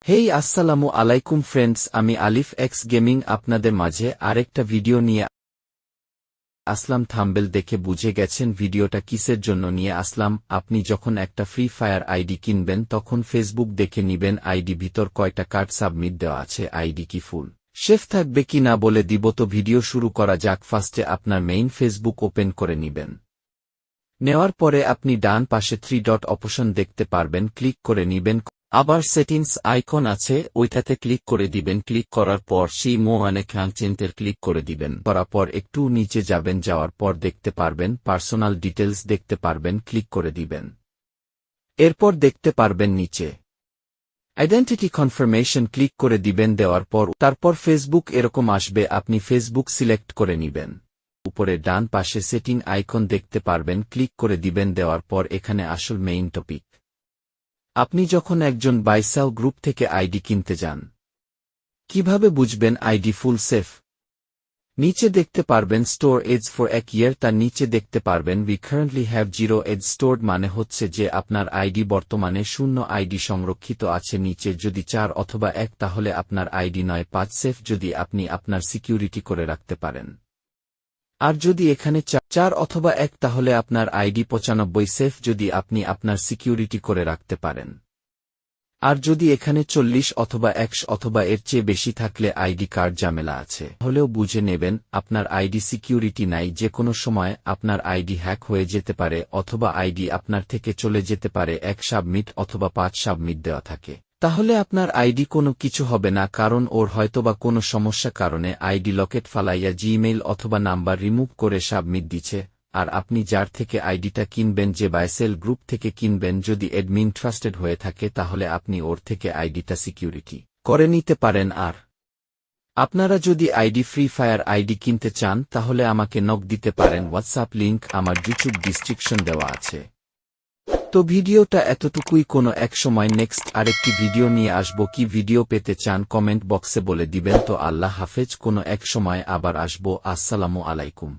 হেই আসসালামু আলাইকুম ফ্রেন্ডস, আমি আলিফ এক্স গেমিং আপনাদের মাঝে আরেকটা ভিডিও নিয়ে আসলাম। থাম্বনেল দেখে বুঝে গেছেন ভিডিওটা কিসের জন্য নিয়ে আসলাম। আপনি যখন একটা ফ্রি ফায়ার আইডি কিনবেন তখন ফেসবুক দেখে নিবেন আইডি ভিতর কয়টা কার্ড সাবমিট দেওয়া আছে, আইডি কি ফুল সেফ থাকবে কি না বলে দিব। তো ভিডিও শুরু করা যাক। ফার্স্টে আপনার মেইন ফেসবুক ওপেন করে নিবেন। নেওয়ার পরে আপনি ডান পাশে 3 ডট অপশন দেখতে পারবেন, ক্লিক করে নিবেন। আবার সেটিংস আইকন আছে, ওইটাতে ক্লিক করে দিবেন। ক্লিক করার পর সেই কাংচেন্টের ক্লিক করে দিবেন। করার পর একটু নিচে যাবেন, যাওয়ার পর দেখতে পারবেন পার্সোনাল ডিটেলস দেখতে পারবেন, ক্লিক করে দিবেন। এরপর দেখতে পারবেন নিচে আইডেন্টিটি কনফার্মেশন, ক্লিক করে দিবেন। দেওয়ার পর তারপর ফেসবুক এরকম আসবে, আপনি ফেসবুক সিলেক্ট করে নিবেন। উপরে ডান পাশে সেটিং আইকন দেখতে পারবেন, ক্লিক করে দিবেন। দেওয়ার পর এখানে আসল মেইন টপিক, আপনি যখন একজন বাইসাল গ্রুপ থেকে আইডি কিনতে যান কিভাবে বুঝবেন আইডি ফুল সেফ। নিচে দেখতে পারবেন স্টোর এজ ফর এক ইয়ার, তার নিচে দেখতে পারবেন we currently have 0 as stored, মানে হচ্ছে যে আপনার আইডি বর্তমানে 0 আইডি সংরক্ষিত আছে। নিচে যদি 4 অথবা 1 তাহলে আপনার আইডি 9/5 সেফ, যদি আপনি আপনার সিকিউরিটি করে রাখতে পারেন। আর যদি এখানে 4 অথবা 1 তাহলে আপনার আইডি 95 সেফ, যদি আপনি আপনার সিকিউরিটি করে রাখতে পারেন। আর যদি এখানে 40 অথবা 100 অথবা এর চেয়ে বেশি থাকলে আইডি কার্ড ঝামেলা আছে, হলেও বুঝে নেবেন আপনার আইডি সিকিউরিটি নাই। যে কোনো সময় আপনার আইডি হ্যাক হয়ে যেতে পারে অথবা আইডি আপনার থেকে চলে যেতে পারে। 1 সাবমিট অথবা 5 সাবমিট দেওয়া থাকে, তাহলে আপনার আইডি কোনো কিছু হবে না, কারণ ওর হয়তোবা কোনো সমস্যা কারণে আইডি লকেট ফালাইয়া জিমেইল অথবা নাম্বার রিমুভ করে সাবমিট দিচ্ছে। আর আপনি যার থেকে আইডিটা কিনবেন, যে বাইসেল গ্রুপ থেকে কিনবেন, যদি অ্যাডমিন ট্রাস্টেড হয়ে থাকে তাহলে আপনি ওর থেকে আইডিটা সিকিউরিটি করে নিতে পারেন। আর আপনারা যদি আইডি ফ্রি ফায়ার আইডি কিনতে চান তাহলে আমাকে নক দিতে পারেন। হোয়াটসঅ্যাপ লিংক আমার ইউটিউব ডিসক্রিপশন দেওয়া আছে। তো ভিডিওটা এতটুকুই, কোনো এক সময় নেক্সট আরেকটি ভিডিও নিয়ে আসব। কি ভিডিও পেতে চান কমেন্ট বক্সে বলে দিবেন। তো আল্লাহ হাফেজ, কোনো এক সময় আবার আসব। আসসালামু আলাইকুম।